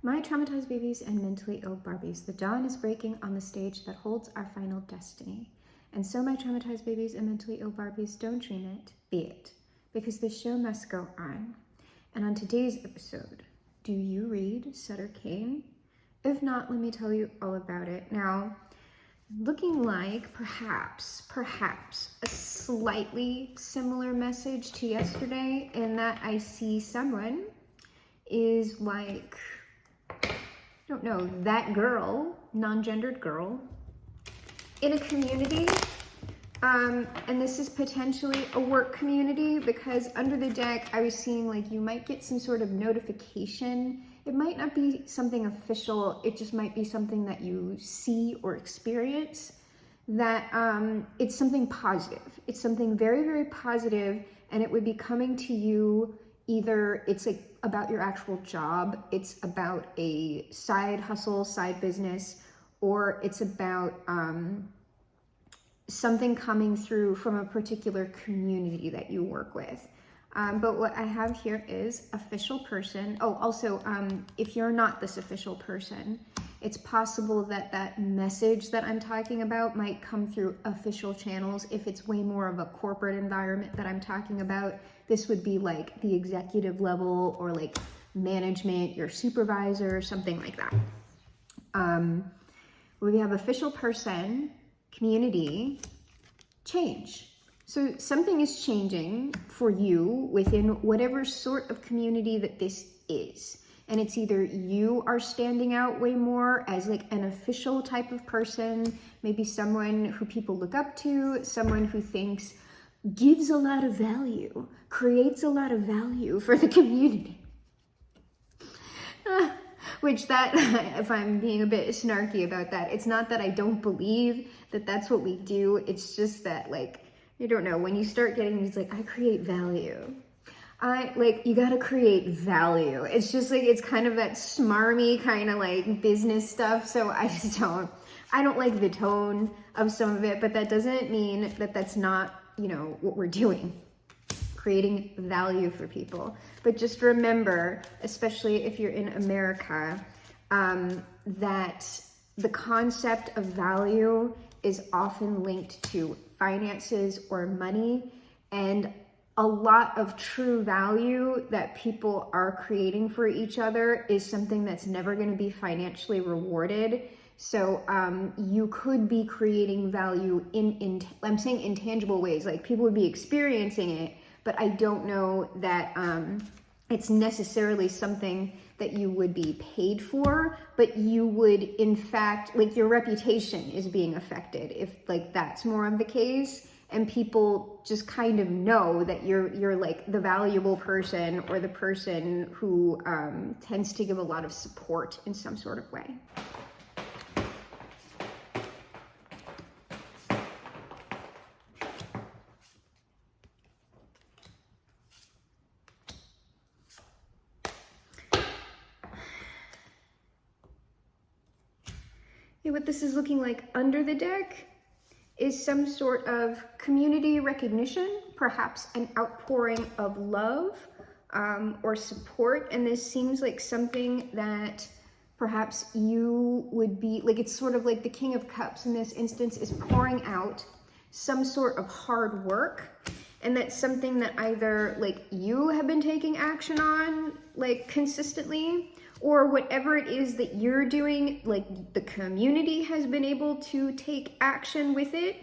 My traumatized babies and mentally ill Barbies, the dawn is breaking on the stage that holds our final destiny. And so my traumatized babies and mentally ill Barbies, don't dream it, be it. Because the show must go on. And on today's episode, do you read Sutter Kane? If not, let me tell you all about it. Now, looking like perhaps a slightly similar message to yesterday, in that I see someone is like, I don't know, that girl, non-gendered girl, in a community, and this is potentially a work community, because under the deck I was seeing like you might get some sort of notification. It might not be something official, it just might be something that you see or experience, that it's something positive. It's something very, very positive, and it would be coming to you. Either it's like about your actual job, it's about a side hustle, side business, or it's about something coming through from a particular community that you work with. But what I have here is official person. Oh, also, if you're not this official person, it's possible that that message that I'm talking about might come through official channels. If it's way more of a corporate environment that I'm talking about, this would be like the executive level or like management, your supervisor, something like that. We have official person, community, change. So something is changing for you within whatever sort of community that this is. And it's either you are standing out way more as like an official type of person, maybe someone who people look up to, someone who thinks gives a lot of value, creates a lot of value for the community. Which that, if I'm being a bit snarky about that, it's not that I don't believe that that's what we do. It's just that, like, I don't know, when you start getting these, like, I create value. You gotta create value. It's just like, it's kind of that smarmy kind of like business stuff. So I don't like the tone of some of it, but that doesn't mean that that's not, you know, what we're doing. Creating value for people. But just remember, especially if you're in America, that the concept of value is often linked to finances or money, and a lot of true value that people are creating for each other is something that's never going to be financially rewarded. So you could be creating value in I'm saying intangible ways, like people would be experiencing it, but I don't know that it's necessarily something that you would be paid for, but you would, in fact, like your reputation is being affected if like that's more of the case, and people just kind of know that you're like the valuable person or the person who tends to give a lot of support in some sort of way. What this is looking like under the deck is some sort of community recognition, perhaps an outpouring of love or support. And this seems like something that perhaps you would be, like it's sort of like the King of Cups in this instance is pouring out some sort of hard work. And that's something that either like you have been taking action on like consistently, or whatever it is that you're doing, like the community has been able to take action with it.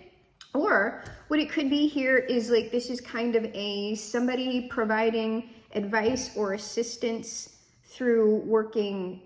Or what it could be here is like, this is kind of somebody providing advice or assistance through working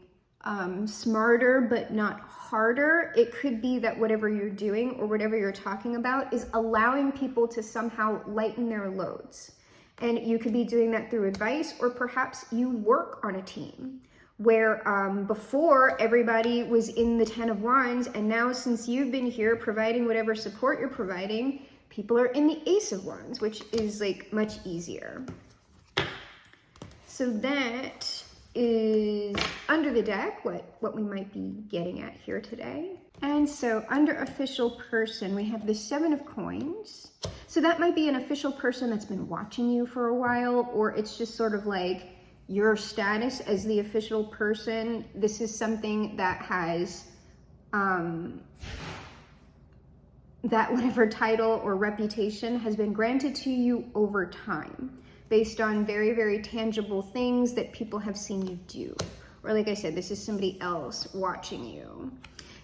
smarter, but not harder. It could be that whatever you're doing or whatever you're talking about is allowing people to somehow lighten their loads. And you could be doing that through advice, or perhaps you work on a team where before everybody was in the 10 of Wands, and now since you've been here providing whatever support you're providing, people are in the Ace of Wands, which is like much easier. So that is under the deck what we might be getting at here today. And so under official person, we have the 7 of Coins. So that might be an official person that's been watching you for a while, or it's just sort of like your status as the official person. This is something that has, that whatever title or reputation has been granted to you over time, based on very, very tangible things that people have seen you do. Or like I said, this is somebody else watching you.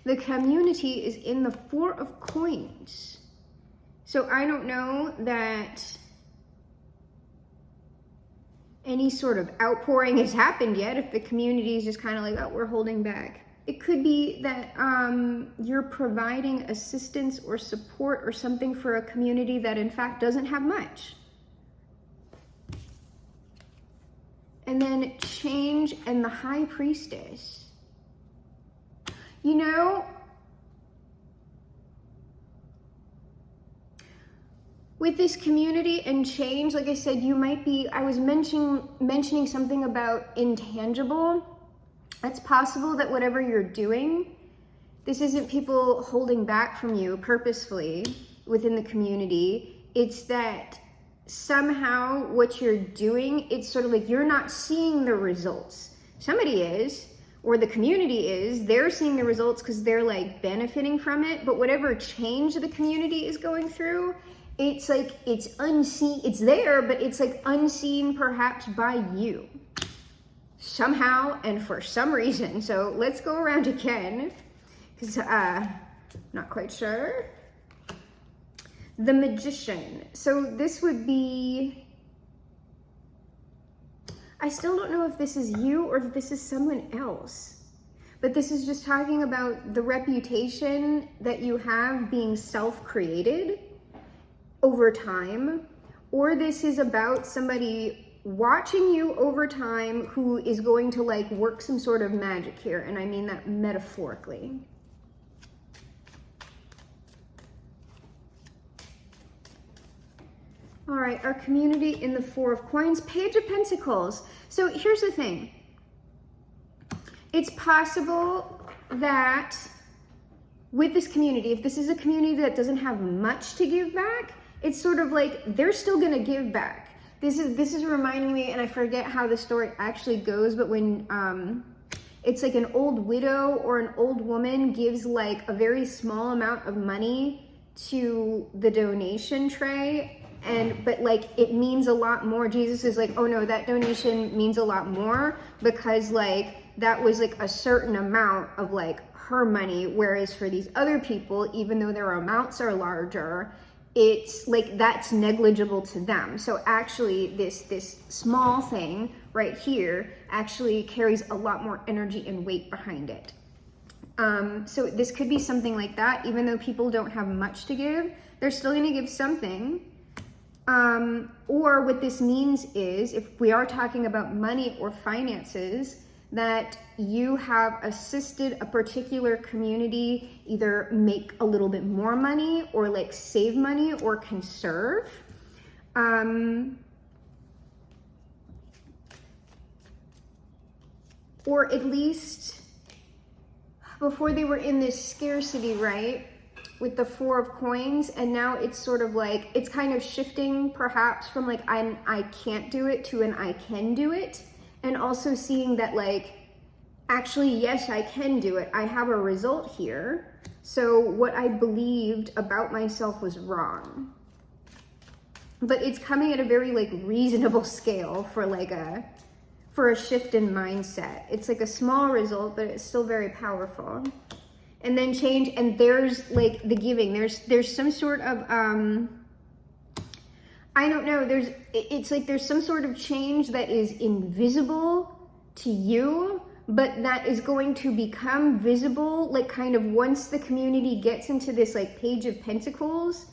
The community is in the Four of Coins. So I don't know that any sort of outpouring has happened yet, if the community is just kind of like, oh, we're holding back. It could be that you're providing assistance or support or something for a community that in fact doesn't have much. And then change and the High Priestess. You know, with this community and change, like I said, you might be, I was mentioning something about intangible. It's possible that whatever you're doing, this isn't people holding back from you purposefully within the community. It's that somehow what you're doing, it's sort of like you're not seeing the results. Somebody is, or the community is, they're seeing the results because they're like benefiting from it. But whatever change the community is going through, it's like, it's unseen, it's there, but it's like unseen perhaps by you somehow and for some reason. So let's go around again, because not quite sure. The Magician. So this would be, I still don't know if this is you or if this is someone else, but this is just talking about the reputation that you have being self-created over time, or this is about somebody watching you over time who is going to like work some sort of magic here, and I mean that metaphorically. All right, our community in the Four of Coins, Page of Pentacles. So here's the thing. It's possible that with this community, if this is a community that doesn't have much to give back, it's sort of like they're still gonna give back. This is reminding me, and I forget how the story actually goes, but when it's like an old widow or an old woman gives like a very small amount of money to the donation tray, but like it means a lot more. Jesus is like, oh no, that donation means a lot more because like that was like a certain amount of like her money, whereas for these other people, even though their amounts are larger, it's like that's negligible to them. So actually this small thing right here actually carries a lot more energy and weight behind it. So this could be something like that. Even though people don't have much to give, they're still going to give something. Or what this means is, if we are talking about money or finances, that you have assisted a particular community either make a little bit more money or like save money or conserve. Or at least before they were in this scarcity, right? With the Four of Coins, and now it's sort of like, it's kind of shifting perhaps from like I can't do it to an I can do it. And also seeing that like, actually, yes, I can do it. I have a result here. So what I believed about myself was wrong. But it's coming at a very like reasonable scale for a shift in mindset. It's like a small result, but it's still very powerful. And then change, and there's like the giving. There's some sort of I don't know, it's like there's some sort of change that is invisible to you, but that is going to become visible, like kind of once the community gets into this like Page of Pentacles.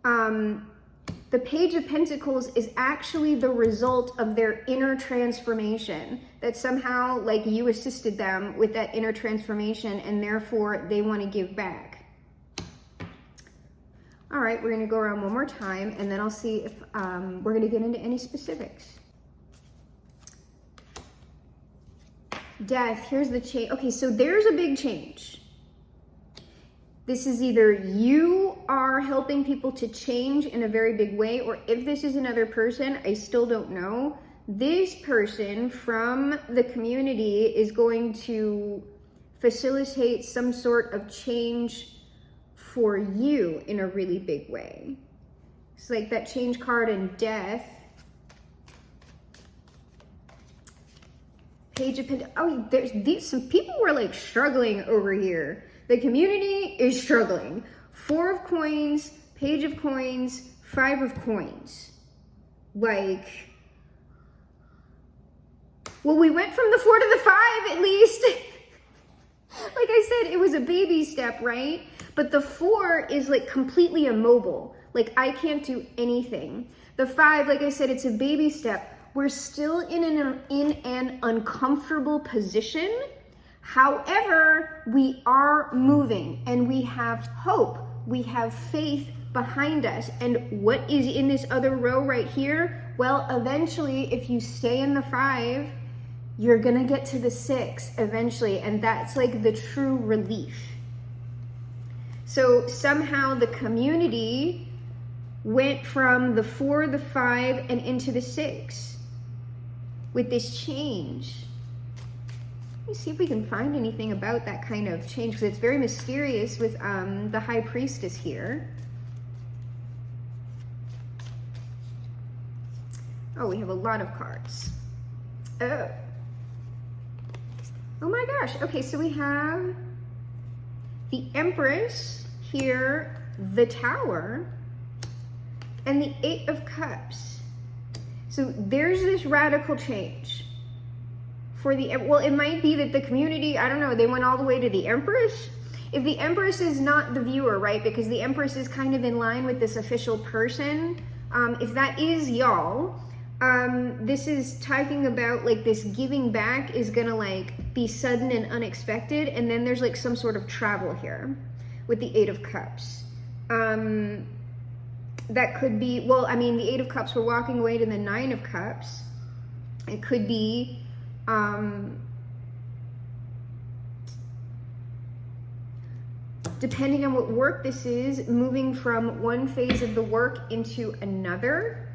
The Page of Pentacles is actually the result of their inner transformation, that somehow like you assisted them with that inner transformation and therefore they want to give back. All right, we're going to go around one more time and then I'll see if we're going to get into any specifics. Death, here's the change. Okay, so there's a big change. This is either you are helping people to change in a very big way, or if this is another person, I still don't know. this person from the community is going to facilitate some sort of change for you in a really big way. It's like that change card in Death. Page of Pentacles. Oh, there's some people were like struggling over here. The community is struggling. 4 of Coins, Page of Coins, 5 of Coins. Like, well, we went from the 4 to the 5 at least. Like I said, it was a baby step, right? But the 4 is like completely immobile. Like, I can't do anything. The 5, like I said, it's a baby step. We're still in an uncomfortable position. However, we are moving and we have hope. We have faith behind us. And what is in this other row right here? Well, eventually, if you stay in the 5, you're gonna get to the 6 eventually, and that's like the true relief. So somehow the community went from the 4, the 5, and into the 6 with this change. Let me see if we can find anything about that kind of change, because it's very mysterious with the High Priestess here. Oh, we have a lot of cards. Oh my gosh. Okay, so we have the Empress here, the Tower, and the 8 of Cups. So there's this radical change for the, well, it might be that the community, I don't know, they went all the way to the Empress. If the Empress is not the viewer, right, because the Empress is kind of in line with this official person, if that is y'all, this is talking about like this giving back is gonna like be sudden and unexpected, and then there's like some sort of travel here with the 8 of Cups. That could be, well, I mean, the 8 of Cups, we're walking away to the 9 of Cups. It could be depending on what work this is, moving from one phase of the work into another.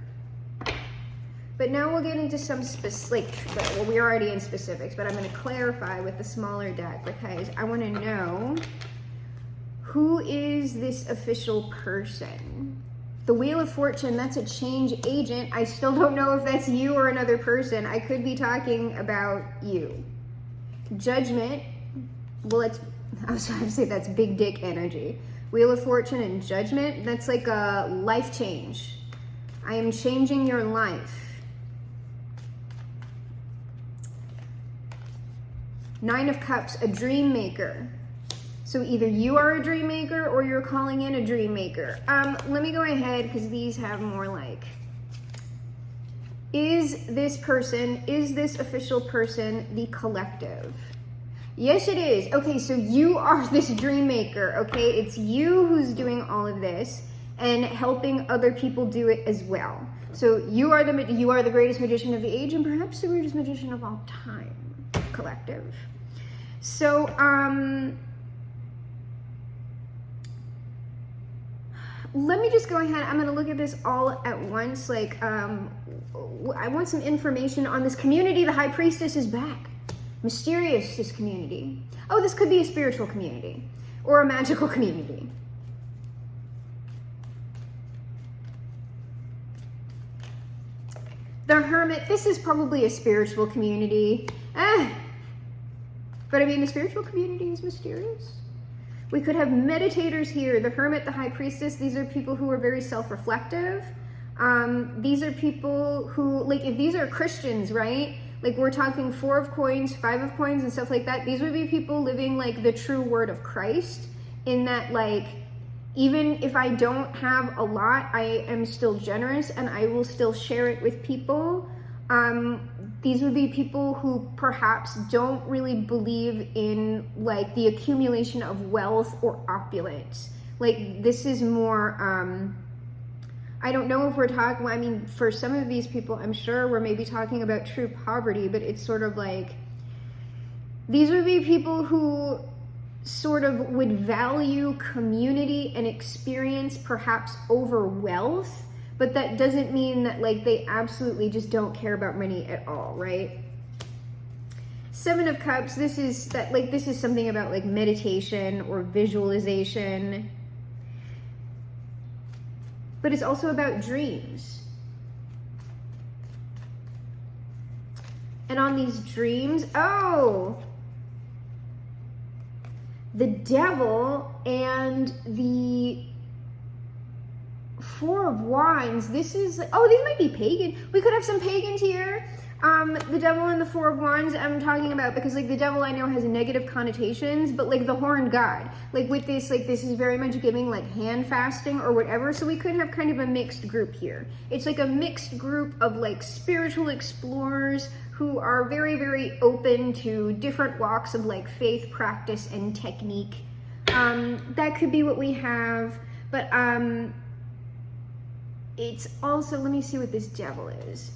But now we'll get into some specific, well, we're already in specifics, but I'm going to clarify with the smaller deck, because I want to know, who is this official person? The Wheel of Fortune, that's a change agent. I still don't know if that's you or another person. I could be talking about you. Judgment, well, I was trying to say that's big dick energy. Wheel of Fortune and Judgment, that's like a life change. I am changing your life. 9 of Cups, a dream maker. So either you are a dream maker or you're calling in a dream maker. Let me go ahead, because these have more like, is this person, is this official person the collective? Yes, it is. Okay, so you are this dream maker, okay? It's you who's doing all of this and helping other people do it as well. So you are the greatest magician of the age, and perhaps the greatest magician of all time, collective. So, let me just go ahead. I'm going to look at this all at once. Like, I want some information on this community. The High Priestess is back. Mysterious, this community. Oh, this could be a spiritual community or a magical community. The Hermit, this is probably a spiritual community. But I mean, the spiritual community is mysterious. We could have meditators here. The Hermit, the High Priestess, these are people who are very self-reflective. These are people who, like, if these are Christians, right? Like, we're talking 4 of Coins, 5 of Coins, and stuff like that. These would be people living, like, the true word of Christ, in that, like, even if I don't have a lot, I am still generous and I will still share it with people. These would be people who perhaps don't really believe in like the accumulation of wealth or opulence. Like, this is more, I don't know if we're talking, I mean, for some of these people, I'm sure we're maybe talking about true poverty, but it's sort of like, these would be people who sort of would value community and experience perhaps over wealth, but that doesn't mean that like they absolutely just don't care about money at all, right? Seven of Cups, this is something about like meditation or visualization, but it's also about dreams. And on these dreams, oh, the Devil and the Four of Wands. This is, oh, these might be pagan. We could have some pagans here. The Devil and the Four of Wands I'm talking about because like the Devil I know has negative connotations, but like the Horned God, like with this, like this is very much giving like hand fasting or whatever. So we could have kind of a mixed group here. It's like a mixed group of like spiritual explorers who are very, very open to different walks of like faith, practice, and technique. That could be what we have, but it's also, let me see what this Devil is.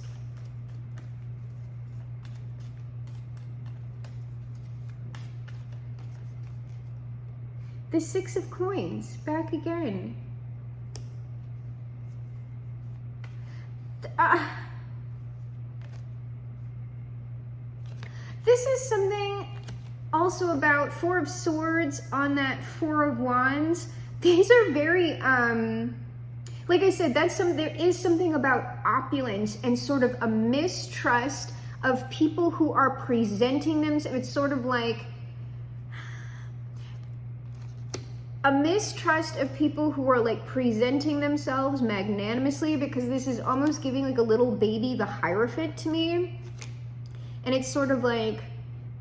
The Six of Coins, back again. This is something also about Four of Swords on that Four of Wands. These are very, like I said, there is something about opulence and sort of a mistrust of people who are presenting themselves. It's sort of like a mistrust of people who are like presenting themselves magnanimously, because this is almost giving like a little baby the Hierophant to me. And it's sort of like,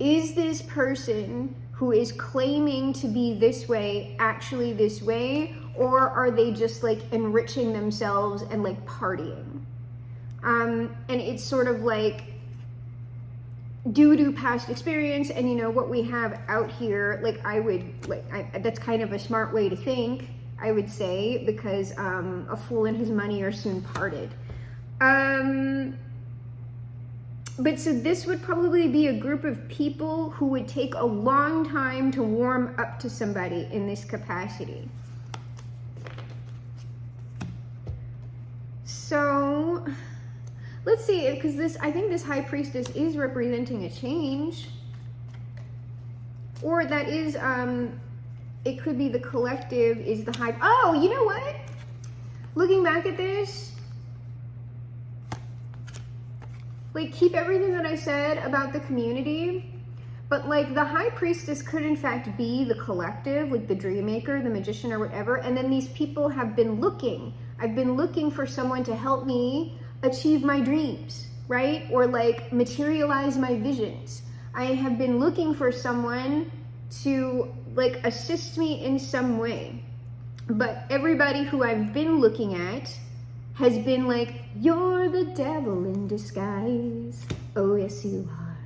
is this person who is claiming to be this way actually this way, or are they just like enriching themselves and like partying? And it's sort of like due to past experience, and you know what we have out here, like that's kind of a smart way to think, I would say, because a fool and his money are soon parted. But so this would probably be a group of people who would take a long time to warm up to somebody in this capacity. So let's see, because I think this High Priestess is representing a change. Or that is, it could be the collective is the High, oh, you know what? Looking back at this, like keep everything that I said about the community, but like the High Priestess could in fact be the collective, like the Dream Maker, the Magician, or whatever, and then these people have been looking. I've been looking for someone to help me achieve my dreams, right? Or like materialize my visions. I have been looking for someone to like assist me in some way. But everybody who I've been looking at has been like, you're the devil in disguise. Oh, yes, you are.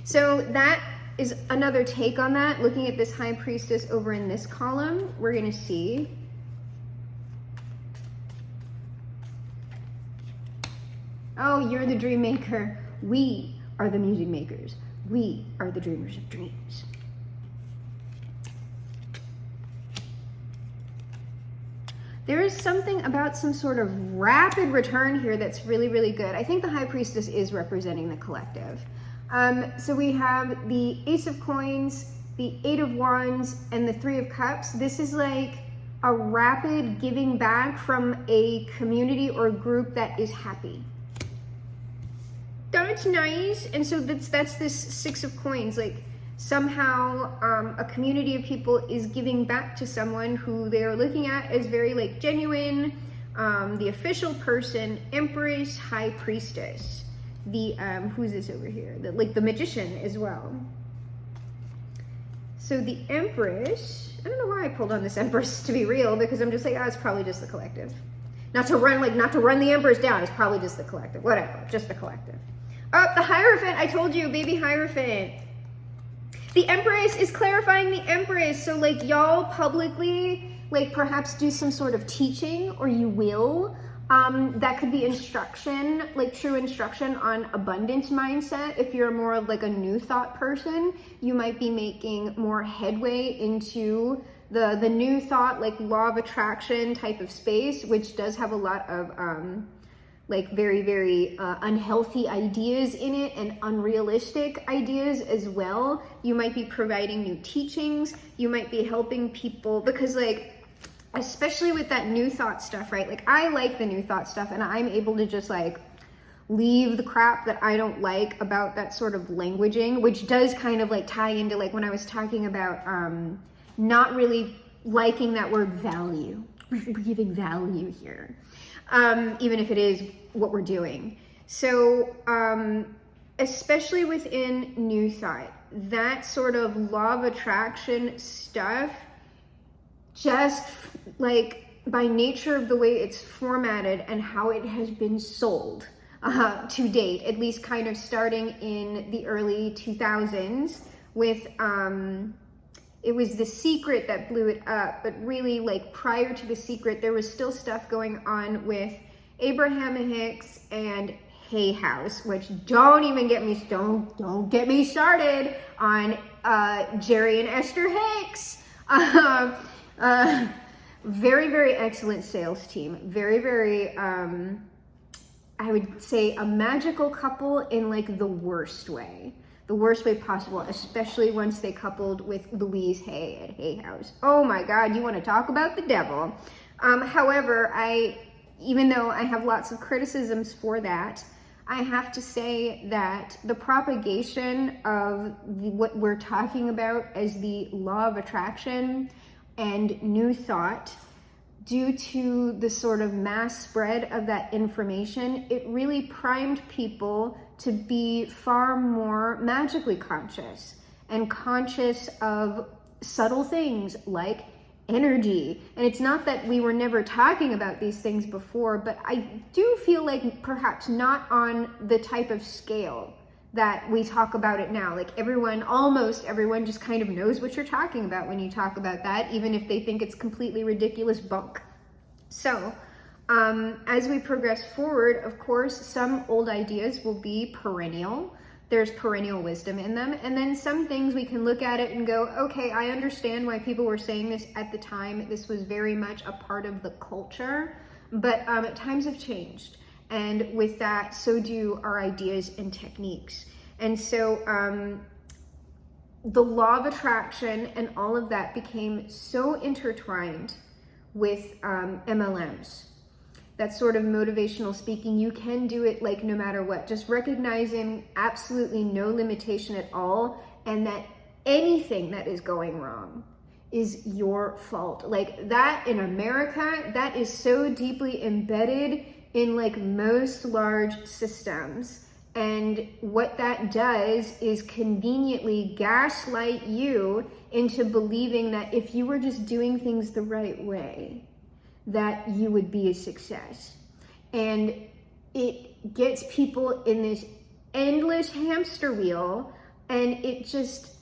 So that is another take on that. Looking at this High Priestess over in this column, we're gonna see. Oh, you're the dream maker. We are the music makers. We are the dreamers of dreams. There is something about some sort of rapid return here that's really, really good. I think the High Priestess is representing the collective. So we have the Ace of Coins, the Eight of Wands, and the Three of Cups. This is like a rapid giving back from a community or group that is happy. That's nice. And so that's this Six of Coins. Like somehow a community of people is giving back to someone who they're looking at as very like genuine. The official person, Empress, High Priestess. The who's this over here? The Magician as well. So the Empress, I don't know why I pulled on this Empress to be real, because I'm just like, it's probably just the collective. Not to run the Empress down, it's probably just the collective. Whatever, just the collective. Oh, the Hierophant, I told you, baby Hierophant. The Empress is clarifying the Empress. So like y'all publicly, like perhaps do some sort of teaching, or you will. That could be instruction, like true instruction on abundance mindset. If you're more of like a new thought person, you might be making more headway into the new thought, like law of attraction type of space, which does have a lot of like very, very unhealthy ideas in it and unrealistic ideas as well. You might be providing new teachings. You might be helping people, because like, especially with that new thought stuff, right? Like I like the new thought stuff, and I'm able to just like leave the crap that I don't like about that sort of languaging, which does kind of like tie into like when I was talking about not really liking that word value. We're giving value here, even if it is what we're doing. So especially within New Thought, that sort of law of attraction stuff, just like by nature of the way it's formatted and how it has been sold to date, at least kind of starting in the early 2000s with, it was The Secret that blew it up, but really like prior to The Secret, there was still stuff going on with Abraham Hicks and Hay House, which don't get me started on Jerry and Esther Hicks. Very, very excellent sales team. Very, very, I would say a magical couple in like the worst way possible, especially once they coupled with Louise Hay at Hay House. Oh my God, you want to talk about the devil. However, even though I have lots of criticisms for that, I have to say that the propagation of what we're talking about as the law of attraction and New Thought, due to the sort of mass spread of that information, it really primed people to be far more magically conscious and conscious of subtle things like energy. And it's not that we were never talking about these things before, but I do feel like perhaps not on the type of scale that we talk about it now. Like almost everyone just kind of knows what you're talking about when you talk about that, even if they think it's completely ridiculous bunk. So as we progress forward, of course, some old ideas will be perennial. There's perennial wisdom in them. And then some things we can look at it and go, okay, I understand why people were saying this at the time. This was very much a part of the culture, but times have changed. And with that, so do our ideas and techniques. And so the law of attraction and all of that became so intertwined with MLMs. That sort of motivational speaking, you can do it like no matter what, just recognizing absolutely no limitation at all, and that anything that is going wrong is your fault. Like that in America, that is so deeply embedded in like most large systems. And what that does is conveniently gaslight you into believing that if you were just doing things the right way, that you would be a success. And it gets people in this endless hamster wheel, and it just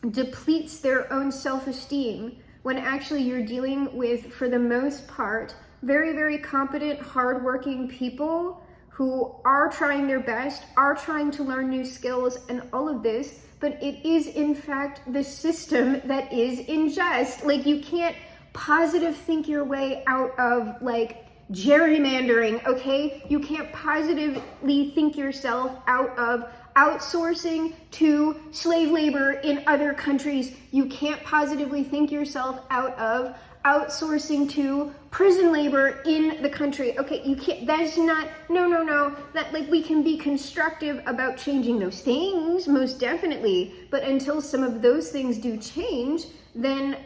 depletes their own self-esteem when actually you're dealing with, for the most part, very, very competent, hardworking people who are trying their best, are trying to learn new skills and all of this, but it is in fact the system that is unjust. Like you can't positive think your way out of like gerrymandering, okay? You can't positively think yourself out of outsourcing to slave labor in other countries. You can't positively think yourself out of outsourcing to prison labor in the country. Okay, you can't, that's not, no, that like we can be constructive about changing those things, most definitely, but until some of those things do change, then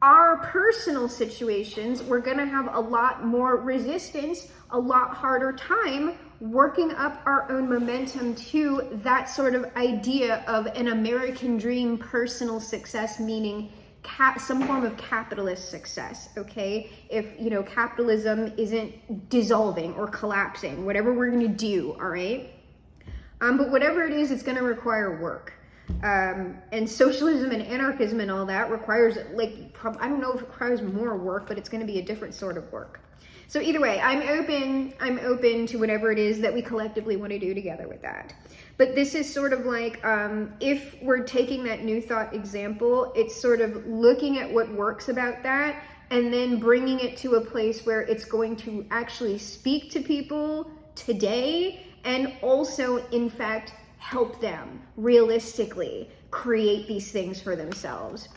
our personal situations, we're gonna have a lot more resistance, a lot harder time working up our own momentum to that sort of idea of an American dream personal success, meaning some form of capitalist success, okay? If, you know, capitalism isn't dissolving or collapsing, whatever we're gonna do, all right? But whatever it is, it's gonna require work. And socialism and anarchism and all that requires, like, I don't know if it requires more work, but it's gonna be a different sort of work. So either way, I'm open to whatever it is that we collectively want to do together with that. But this is sort of like, if we're taking that New Thought example, it's sort of looking at what works about that and then bringing it to a place where it's going to actually speak to people today and also, in fact, help them realistically create these things for themselves.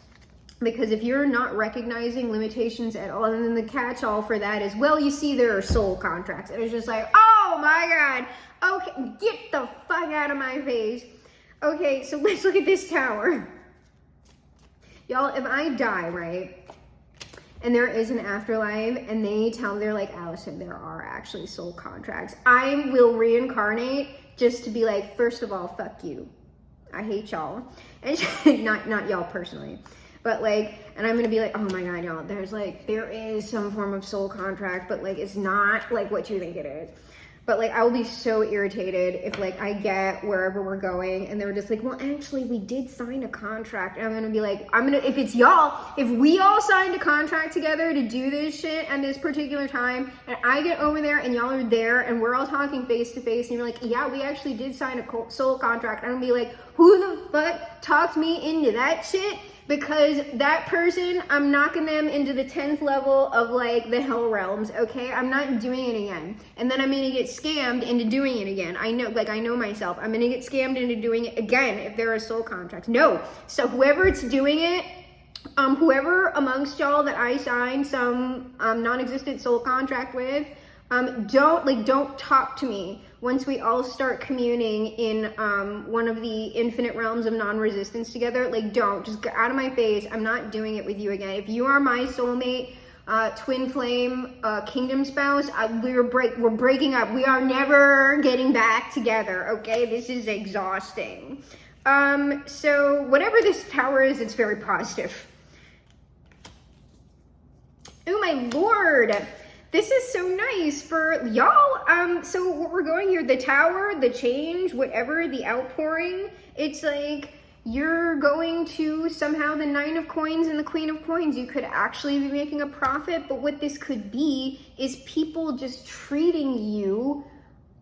Because if you're not recognizing limitations at all, and then the catch-all for that is, well, you see, there are soul contracts. And it's just like, oh my God, okay, get the fuck out of my face. Okay, so let's look at this tower. Y'all, if I die, right, and there is an afterlife, and they're like, Allison, there are actually soul contracts, I will reincarnate just to be like, first of all, fuck you. I hate y'all. And not y'all personally. But like, and I'm gonna be like, oh my God, y'all, there is some form of soul contract, but like, it's not like what you think it is. But like, I will be so irritated if like I get wherever we're going and they're just like, well, actually we did sign a contract. And I'm gonna be like, if it's y'all, if we all signed a contract together to do this shit at this particular time, and I get over there and y'all are there and we're all talking face to face and you're like, yeah, we actually did sign a soul contract. I'm gonna be like, who the fuck talked me into that shit? Because that person, I'm knocking them into the 10th level of like the hell realms, okay? I'm not doing it again. And then I'm gonna get scammed into doing it again. I know myself. I'm gonna get scammed into doing it again if there are soul contracts. No. So whoever's doing it, whoever amongst y'all that I signed some non-existent soul contract with, don't talk to me once we all start communing in one of the infinite realms of non-resistance together. Like, don't, just get out of my face. I'm not doing it with you again. If you are my soulmate, twin flame, kingdom spouse, we're breaking up. We are never getting back together, okay? This is exhausting. So whatever this tower is, it's very positive. Oh my Lord. This is so nice for y'all. So what we're going here, the tower, the change, whatever, the outpouring, it's like you're going to somehow the 9 of coins and the Queen of coins. You could actually be making a profit, but what this could be is people just treating you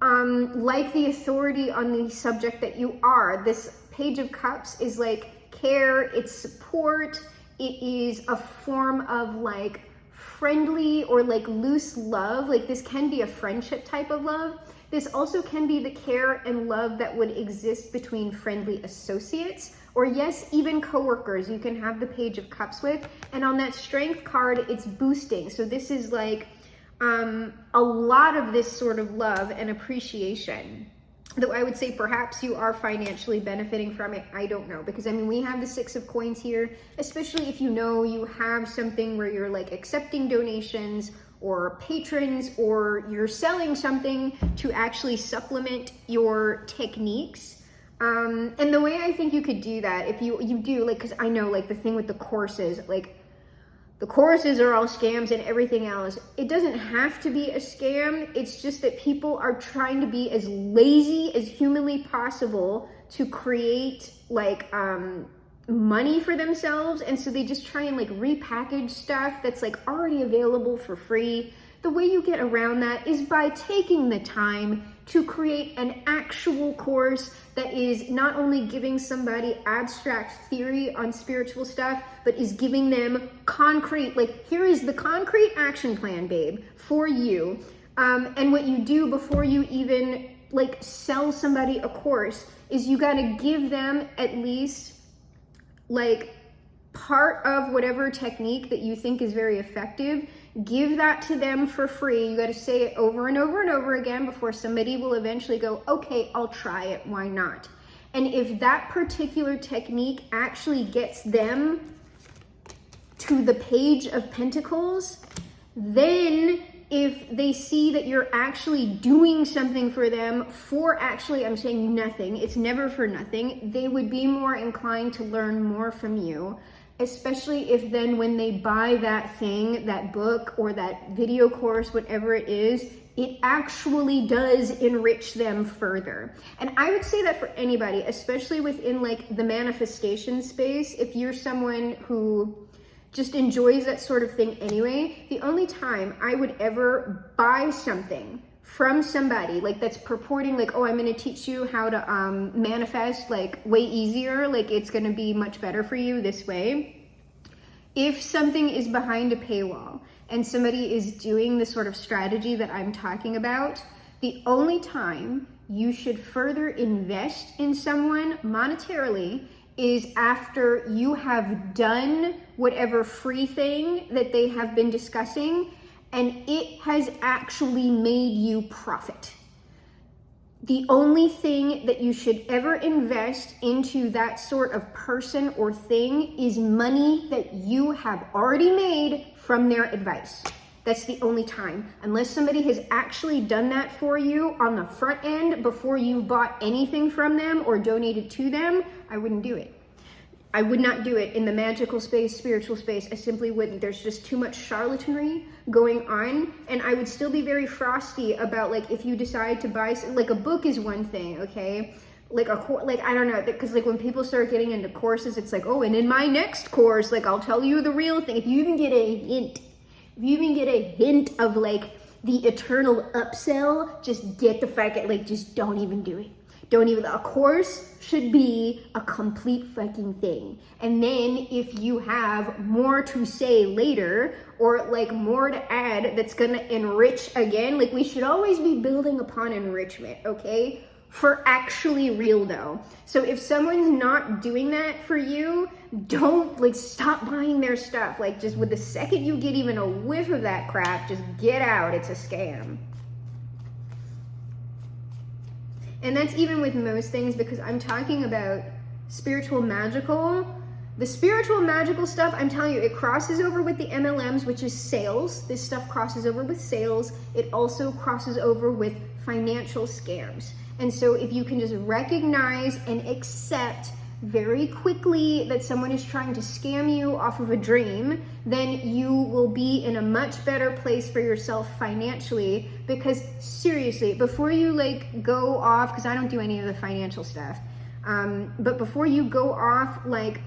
like the authority on the subject that you are. This Page of Cups is like care, it's support, it is a form of like friendly or like loose love. Like this can be a friendship type of love. This also can be the care and love that would exist between friendly associates, or yes, even coworkers you can have the Page of Cups with. And on that strength card, it's boosting. So this is like a lot of this sort of love and appreciation. Though I would say perhaps you are financially benefiting from it. I don't know, because I mean, we have the 6 of coins here, especially if you know you have something where you're like accepting donations or patrons, or you're selling something to actually supplement your techniques. And the way I think you could do that, if you do, like, because I know like the thing with the courses, like the courses are all scams and everything else. It doesn't have to be a scam. It's just that people are trying to be as lazy as humanly possible to create like money for themselves. And so they just try and like repackage stuff that's like already available for free. The way you get around that is by taking the time to create an actual course that is not only giving somebody abstract theory on spiritual stuff, but is giving them concrete, like, here is the concrete action plan, babe, for you. And what you do before you even like sell somebody a course is you got to give them at least like part of whatever technique that you think is very effective. Give that to them for free. You got to say it over and over and over again before somebody will eventually go, okay, I'll try it. Why not? And if that particular technique actually gets them to the Page of Pentacles, then if they see that you're actually doing something for them for actually, I'm saying nothing, it's never for nothing, they would be more inclined to learn more from you. Especially if then when they buy that thing, that book or that video course, whatever it is, it actually does enrich them further. And I would say that for anybody, especially within like the manifestation space, if you're someone who just enjoys that sort of thing anyway. The only time I would ever buy something from somebody like that's purporting like, oh, I'm going to teach you how to manifest like way easier, like it's going to be much better for you this way. If something is behind a paywall and somebody is doing the sort of strategy that I'm talking about, the only time you should further invest in someone monetarily is after you have done whatever free thing that they have been discussing and it has actually made you profit. The only thing that you should ever invest into that sort of person or thing is money that you have already made from their advice. That's the only time. Unless somebody has actually done that for you on the front end before you bought anything from them or donated to them, I wouldn't do it. I would not do it in the magical space, spiritual space. I simply wouldn't. There's just too much charlatanry going on. And I would still be very frosty about like, if you decide to buy, like a book is one thing, okay? Like I don't know, because like when people start getting into courses, it's like, oh, and in my next course, like I'll tell you the real thing. If you even get a hint of like the eternal upsell, just get the fuck out, like just don't even do it. A course should be a complete fucking thing. And then if you have more to say later or like more to add that's gonna enrich again, like we should always be building upon enrichment, okay? For actually real though. So if someone's not doing that for you, don't like stop buying their stuff. Like just with the second you get even a whiff of that crap, just get out, it's a scam. And that's even with most things because I'm talking about spiritual magical. The spiritual magical stuff, I'm telling you, it crosses over with the MLMs, which is sales. This stuff crosses over with sales. It also crosses over with financial scams. And so if you can just recognize and accept very quickly that someone is trying to scam you off of a dream, then you will be in a much better place for yourself financially. Because seriously, before you like go off, because I don't do any of the financial stuff, but before you go off like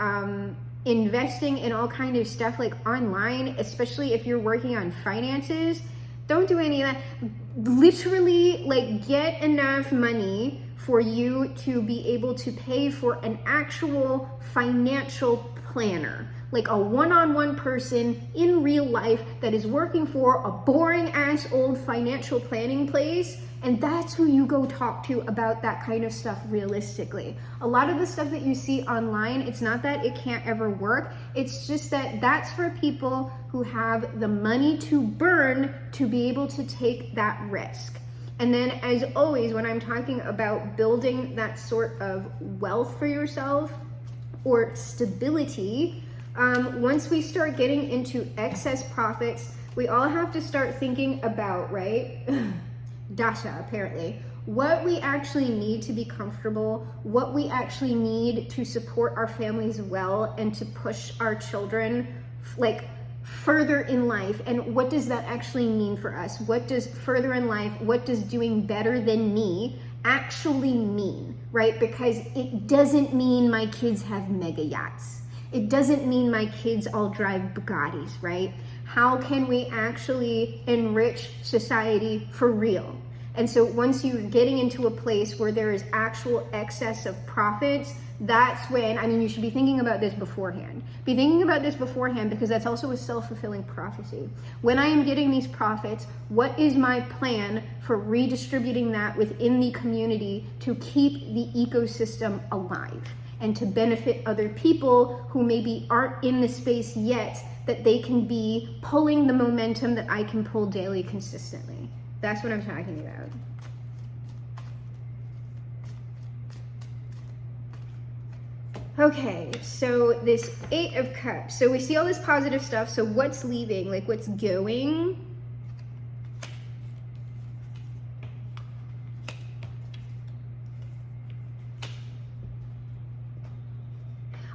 investing in all kind of stuff like online, especially if you're working on finances, don't do any of that. Literally like get enough money for you to be able to pay for an actual financial planner, like a one-on-one person in real life that is working for a boring ass old financial planning place. And that's who you go talk to about that kind of stuff realistically. A lot of the stuff that you see online, it's not that it can't ever work. It's just that that's for people who have the money to burn to be able to take that risk. And then as always, when I'm talking about building that sort of wealth for yourself or stability, once we start getting into excess profits, we all have to start thinking about, right? Dasha, apparently, what we actually need to be comfortable, what we actually need to support our families well and to push our children like further in life. And what does that actually mean for us? What does further in life, what does doing better than me actually mean, right? Because it doesn't mean my kids have mega yachts. It doesn't mean my kids all drive Bugattis, right? How can we actually enrich society for real? And so once you're getting into a place where there is actual excess of profits, that's when, I mean, you should be thinking about this beforehand. Be thinking about this beforehand because that's also a self-fulfilling prophecy. When I am getting these profits, what is my plan for redistributing that within the community to keep the ecosystem alive and to benefit other people who maybe aren't in the space yet, that they can be pulling the momentum that I can pull daily consistently. That's what I'm talking about. Okay, so this 8 of Cups. So we see all this positive stuff. So what's leaving? Like what's going?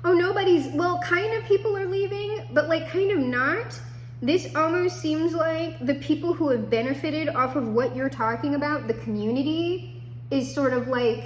Oh, nobody's, well, kind of people are leaving, but like kind of not. This almost seems like the people who have benefited off of what you're talking about, the community, is sort of like,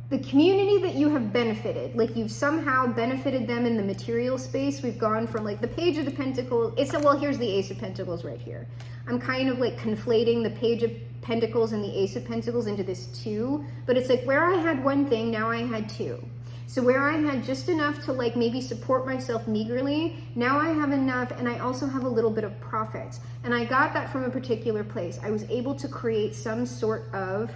the community that you have benefited, like you've somehow benefited them in the material space. We've gone from like the Page of the Pentacles. Well, here's the Ace of Pentacles right here. I'm kind of like conflating the Page of Pentacles and the Ace of Pentacles into this two, but it's like where I had one thing, now I had two. So where I had just enough to like maybe support myself meagerly, now I have enough, and I also have a little bit of profits. And I got that from a particular place. I was able to create some sort of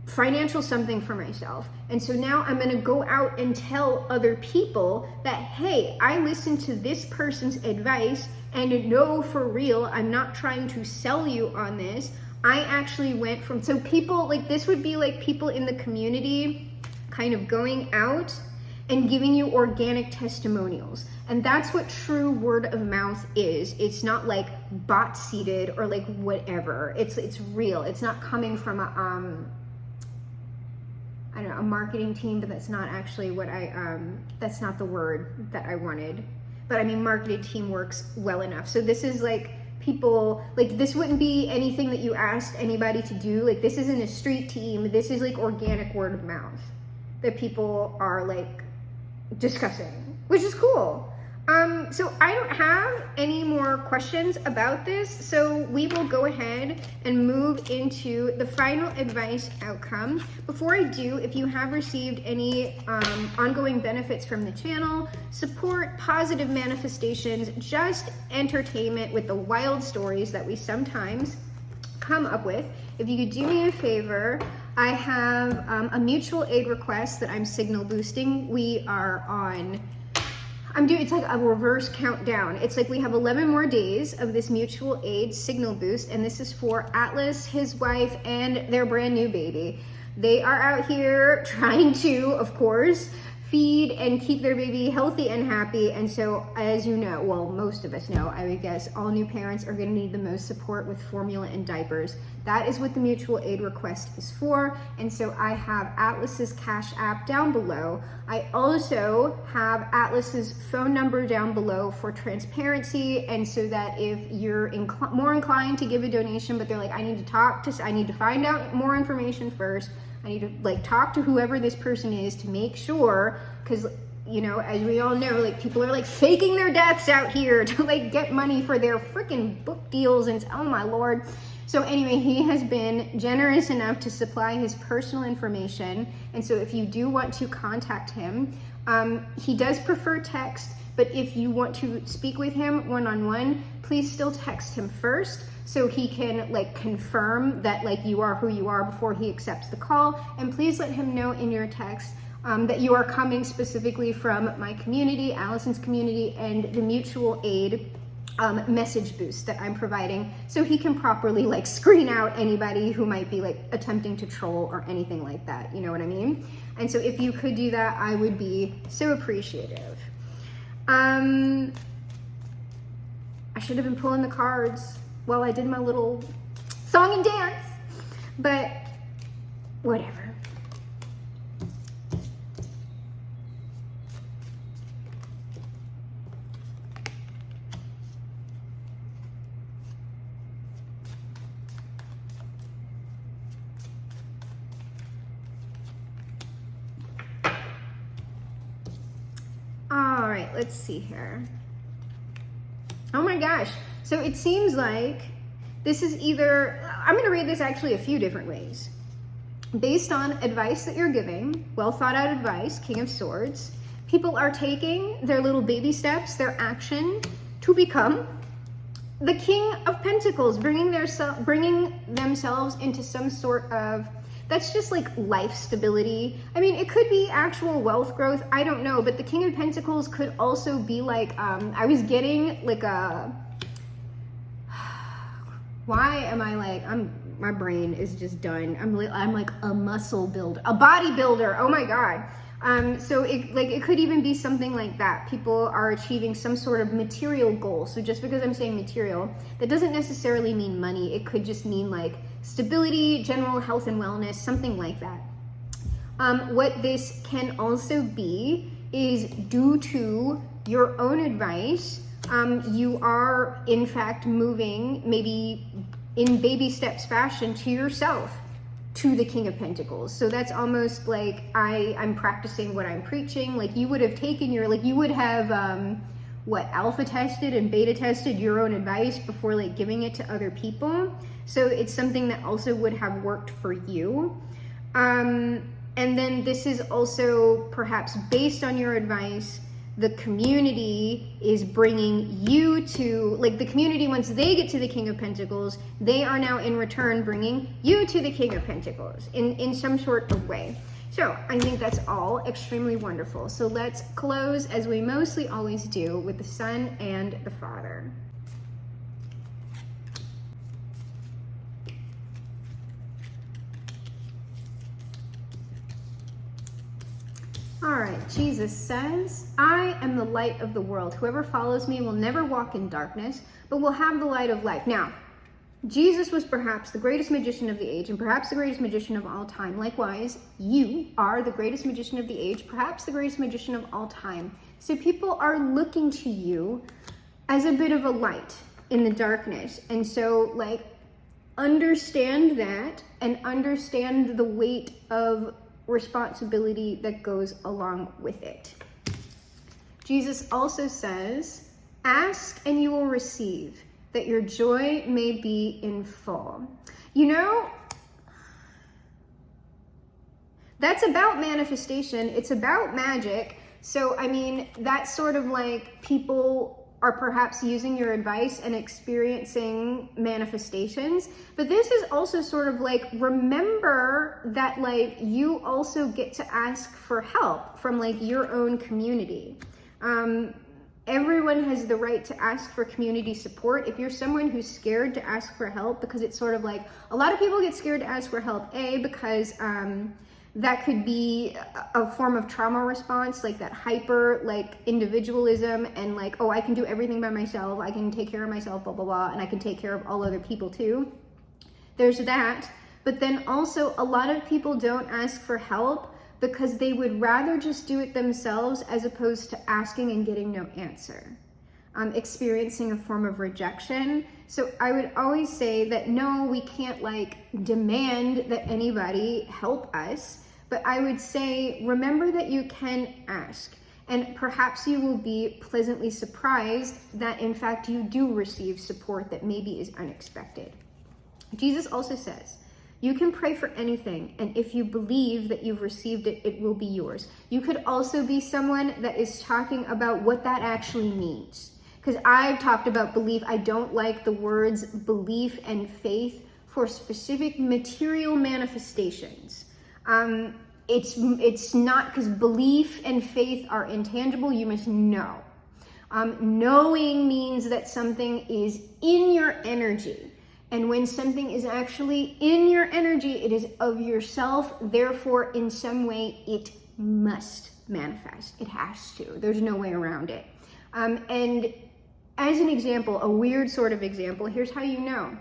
financial something for myself. And so now I'm gonna go out and tell other people that, hey, I listened to this person's advice, and no, for real, I'm not trying to sell you on this. I actually went from, so people, like this would be like people in the community kind of going out and giving you organic testimonials. And that's what true word of mouth is. It's not like bot seeded or like whatever. It's real. It's not coming from a, I don't know, a marketing team, but that's not actually what that's not the word that I wanted. But I mean, marketing team works well enough. So this is like people, like this wouldn't be anything that you asked anybody to do. Like this isn't a street team. This is like organic word of mouth that people are like discussing, which is cool. So I don't have any more questions about this, so we will go ahead and move into the final advice outcome. Before I do, if you have received any ongoing benefits from the channel, support, positive manifestations, just entertainment with the wild stories that we sometimes come up with, if you could do me a favor, I have a mutual aid request that I'm signal boosting. We are on, it's like a reverse countdown. It's like we have 11 more days of this mutual aid signal boost, and this is for Atlas, his wife, and their brand new baby. They are out here trying to, of course, feed and keep their baby healthy and happy. And so, as you know, well, most of us know, I would guess, all new parents are going to need the most support with formula and diapers. That is what the mutual aid request is for. And so I have Atlas's Cash App down below. I also have Atlas's phone number down below for transparency. And so that if you're more inclined to give a donation, but they're like, I need to find out more information first. I need to like talk to whoever this person is to make sure, because you know, as we all know, like people are like faking their deaths out here to like get money for their freaking book deals, and oh my Lord. So anyway, he has been generous enough to supply his personal information. And so if you do want to contact him, he does prefer text, but if you want to speak with him one-on-one, please still text him first, so he can like confirm that like you are who you are before he accepts the call. And please let him know in your text that you are coming specifically from my community, Allison's community, and the mutual aid message boost that I'm providing, so he can properly like screen out anybody who might be like attempting to troll or anything like that. You know what I mean? And so if you could do that, I would be so appreciative. I should have been pulling the cards while I did my little song and dance, but whatever. All right, let's see here. Oh my gosh. So it seems like this is either, I'm going to read this actually a few different ways. Based on advice that you're giving, well thought out advice, King of Swords, people are taking their little baby steps, their action to become the King of Pentacles, bringing themselves into some sort of, that's just like life stability. I mean, it could be actual wealth growth, I don't know, but the King of Pentacles could also be like, I was getting like a, why am I like, my brain is just done. I'm like a muscle builder, a bodybuilder, oh my God. So it could even be something like that. People are achieving some sort of material goal. So just because I'm saying material, that doesn't necessarily mean money. It could just mean like stability, general health and wellness, something like that. What this can also be is due to your own advice. You are in fact moving maybe in baby steps fashion to yourself. to the King of Pentacles. So that's almost like I'm practicing what I'm preaching. Like you would have taken your, like you would have, alpha tested and beta tested your own advice before like giving it to other people. So it's something that also would have worked for you. And then this is also perhaps based on your advice, the community is bringing you to, like the community, once they get to the King of Pentacles, they are now in return bringing you to the King of Pentacles in some sort of way. So I think that's all extremely wonderful. So let's close, as we mostly always do, with the Son and the Father. All right, Jesus says, I am the light of the world. Whoever follows me will never walk in darkness, but will have the light of life. Now, Jesus was perhaps the greatest magician of the age and perhaps the greatest magician of all time. Likewise, you are the greatest magician of the age, perhaps the greatest magician of all time. So people are looking to you as a bit of a light in the darkness. And so, like, understand that and understand the weight of responsibility that goes along with it. Jesus also says, ask and you will receive, that your joy may be in full. You know, that's about manifestation. It's about magic. So, I mean, that's sort of like people are perhaps using your advice and experiencing manifestations. But this is also sort of like, remember that like you also get to ask for help from like your own community. Everyone has the right to ask for community support. If you're someone who's scared to ask for help, because it's sort of like, a lot of people get scared to ask for help, because that could be a form of trauma response, like that hyper like individualism and like, oh, I can do everything by myself, I can take care of myself, blah, blah, blah, and I can take care of all other people too. There's that. But then also a lot of people don't ask for help because they would rather just do it themselves as opposed to asking and getting no answer. Experiencing a form of rejection. So I would always say that no, we can't like demand that anybody help us, but I would say, remember that you can ask, and perhaps you will be pleasantly surprised that in fact you do receive support that maybe is unexpected. Jesus also says, you can pray for anything, and if you believe that you've received it, it will be yours. You could also be someone that is talking about what that actually means. Because I've talked about belief. I don't like the words belief and faith for specific material manifestations. It's not, because belief and faith are intangible. You must know. Knowing means that something is in your energy. And when something is actually in your energy, it is of yourself. Therefore, in some way, it must manifest. It has to. There's no way around it. And as an example, a weird sort of example, here's how you know.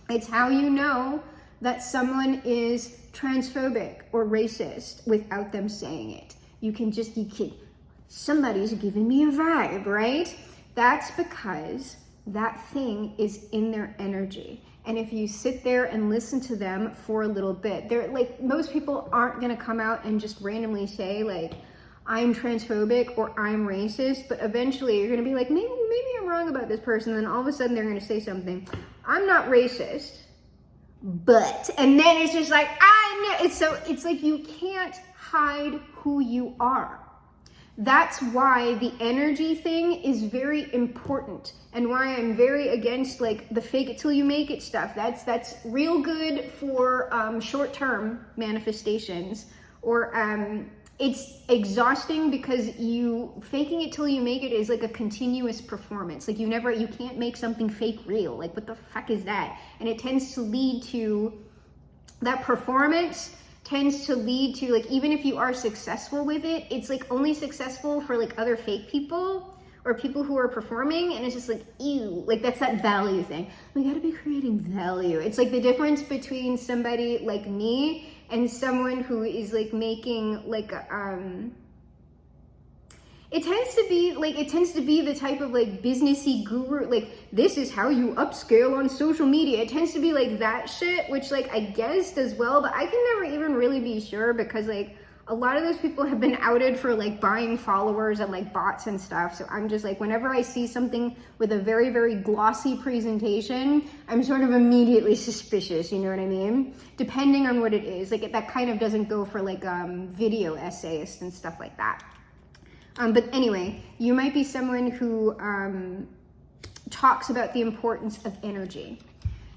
It's how you know that someone is transphobic or racist without them saying it. Somebody's giving me a vibe, right? That's because that thing is in their energy. And if you sit there and listen to them for a little bit, they're like, most people aren't gonna come out and just randomly say like, I'm transphobic or I'm racist, but eventually you're gonna be like, maybe I'm wrong about this person. And then all of a sudden they're gonna say something, I'm not racist, but, and then it's just like, I know. It's like you can't hide who you are. That's why the energy thing is very important, and why I'm very against like the fake it till you make it stuff. That's real good for short-term manifestations, or it's exhausting because you faking it till you make it is like a continuous performance. Like you can't make something fake real. Like what the fuck is that? And it tends to lead to, that performance tends to lead to like, even if you are successful with it, it's like only successful for like other fake people or people who are performing, and it's just like, ew, like that's that value thing. We gotta be creating value. It's like the difference between somebody like me and someone who is like making like it tends to be the type of like businessy guru, like this is how you upscale on social media. It tends to be like that shit, which like I guess does well, but I can never even really be sure because like a lot of those people have been outed for like buying followers and like bots and stuff. So I'm just like, whenever I see something with a very, very glossy presentation, I'm sort of immediately suspicious, you know what I mean? Depending on what it is, like that kind of doesn't go for like video essayists and stuff like that. But anyway, you might be someone who talks about the importance of energy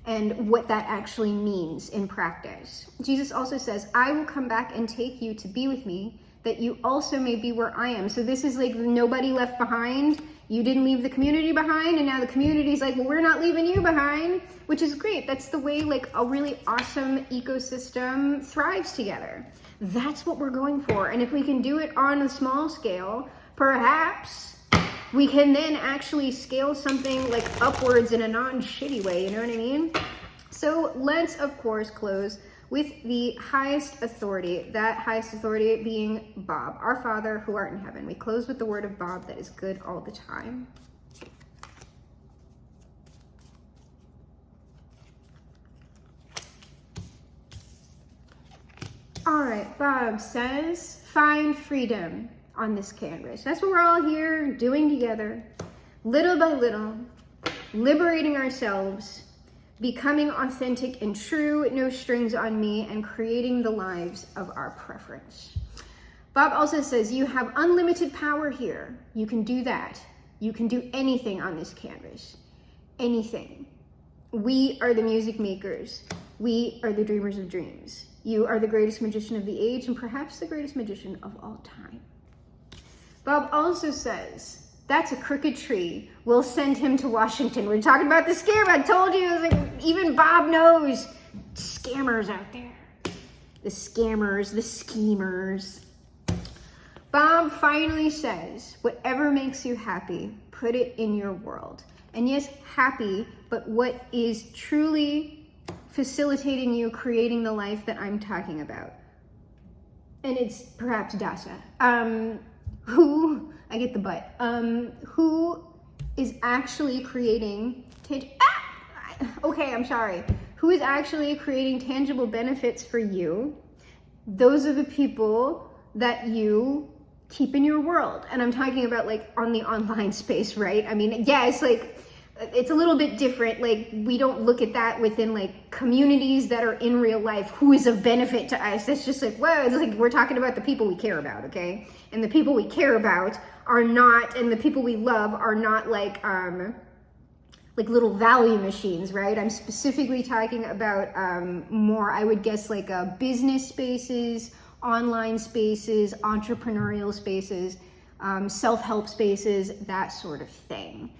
and what that actually means in practice. Jesus also says, I will come back and take you to be with me, that you also may be where I am. So this is like nobody left behind. You didn't leave the community behind, and now the community's like, well, we're not leaving you behind, which is great. That's the way like a really awesome ecosystem thrives together. That's what we're going for. And if we can do it on a small scale, perhaps we can then actually scale something like upwards in a non-shitty way, you know what I mean? So let's, of course, close with the highest authority, that highest authority being Bob, our Father who art in heaven. We close with the word of Bob that is good all the time. All right, Bob says, find freedom on this canvas. That's what we're all here doing together, little by little, liberating ourselves, becoming authentic and true, no strings on me, and creating the lives of our preference. Bob also says, you have unlimited power here. You can do that. You can do anything on this canvas. Anything. We are the music makers. We are the dreamers of dreams. You are the greatest magician of the age and perhaps the greatest magician of all time. Bob also says, that's a crooked tree. We'll send him to Washington. We're talking about the scam. I told you, like, even Bob knows scammers out there. The scammers, the schemers. Bob finally says, whatever makes you happy, put it in your world. And yes, happy, but what is truly facilitating you creating the life that I'm talking about? And it's perhaps Dasa. I get the butt. Who is actually creating, okay, I'm sorry. Who is actually creating tangible benefits for you? Those are the people that you keep in your world. And I'm talking about like on the online space, right? I mean, yeah, it's like, it's a little bit different. Like we don't look at that within like communities that are in real life. Who is of benefit to us? That's just like, well, it's like we're talking about the people we care about, okay? And the people we care about are not, and the people we love are not like little value machines, right? I'm specifically talking about more, I would guess, like business spaces, online spaces, entrepreneurial spaces, self-help spaces, that sort of thing.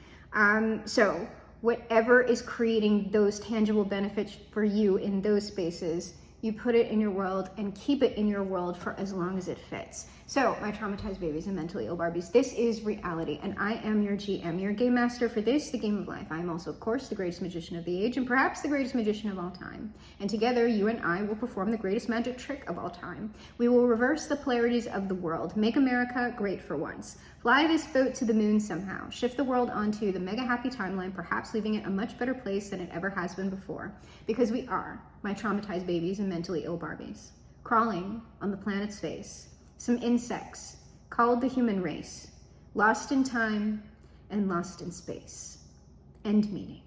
So whatever is creating those tangible benefits for you in those spaces, you put it in your world and keep it in your world for as long as it fits. So my traumatized babies and mentally ill Barbies, this is reality, and I am your GM, your game master for this, the game of life. I am also, of course, the greatest magician of the age and perhaps the greatest magician of all time. And together, you and I will perform the greatest magic trick of all time. We will reverse the polarities of the world, make America great for once, fly this boat to the moon somehow, shift the world onto the mega happy timeline, perhaps leaving it a much better place than it ever has been before. Because we are, my traumatized babies and mentally ill Barbies, crawling on the planet's face, some insects called the human race, lost in time and lost in space. End meeting.